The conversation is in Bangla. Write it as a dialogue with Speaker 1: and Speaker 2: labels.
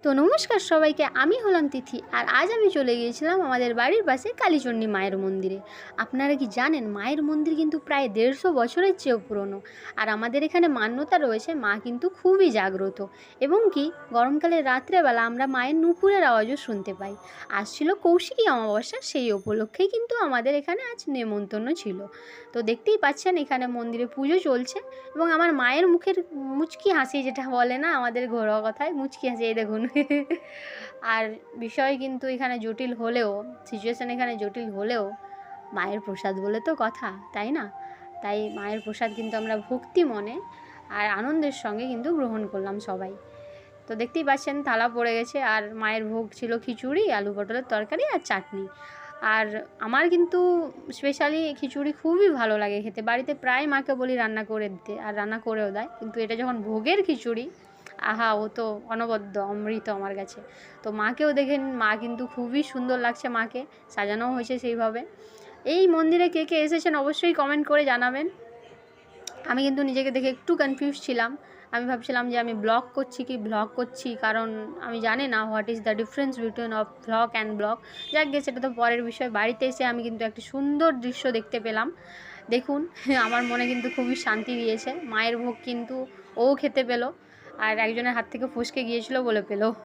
Speaker 1: তো নমস্কার সবাইকে, আমি হলাম তিথি। আর আজ আমি চলে গিয়েছিলাম আমাদের বাড়ির পাশে কালীচণ্ডী মায়ের মন্দিরে। আপনারা কি জানেন, মায়ের মন্দির কিন্তু প্রায় 150 বছরের চেয়েও পুরনো। আর আমাদের এখানে মান্যতা রয়েছে, মা কিন্তু খুবই জাগ্রত। এবং কি গরমকালে রাত্রেবেলা আমরা মায়ের নুপুরের আওয়াজও শুনতে পাই। আজ ছিল কৌশিকী অমাবস্যা, সেই উপলক্ষেই কিন্তু আমাদের এখানে আজ নেমন্তন্ন ছিল। তো দেখতেই পাচ্ছেন এখানে মন্দিরে পুজো চলছে। এবং আমার মায়ের মুখের মুচকি হাসি, যেটা বলে না আমাদের ঘরোয়া কথায়, মুচকি হাসি, এই দেখুন। আর বিষয় কিন্তু এখানে জটিল হলেও, সিচুয়েশান এখানে জটিল হলেও, মায়ের প্রসাদ বলে তো কথা, তাই না? তাই মায়ের প্রসাদ কিন্তু আমরা ভক্তি মনে আর আনন্দের সঙ্গে কিন্তু গ্রহণ করলাম সবাই। তো দেখতেই পাচ্ছেন থালা পড়ে গেছে, আর মায়ের ভোগ ছিল খিচুড়ি, আলু পটলের তরকারি আর চাটনি। আর আমার কিন্তু স্পেশালি খিচুড়ি খুবই ভালো লাগে খেতে। বাড়িতে প্রায় মাকে বলি রান্না করে দিতে, আর রান্না করেও দেয়। কিন্তু এটা যখন ভোগের খিচুড়ি, আহা, ও তো অনবদ্য অমৃত আমার কাছে। তো মাকেও দেখেন, মা কিন্তু খুবই সুন্দর লাগছে, মাকে সাজানোও হয়েছে সেইভাবে। এই মন্দিরে কে কে এসেছেন অবশ্যই কমেন্ট করে জানাবেন। আমি কিন্তু নিজেকে দেখে একটু কনফিউজ ছিলাম। আমি ভাবছিলাম যে আমি ব্লগ করছি কি ভ্লগ করছি, কারণ আমি জানি না what is the difference between of vlog and blog. যাক গে, সেটা তো পরের বিষয়। বাড়িতে এসে আমি কিন্তু একটা সুন্দর দৃশ্য দেখতে পেলাম। দেখুন, আমার মনে কিন্তু খুবই শান্তি দিয়েছে। মায়ের ভোগ কিন্তু ও খেতে পেলো, আর একজনের হাত থেকে ফসকে গিয়েছিল বলে পেলো।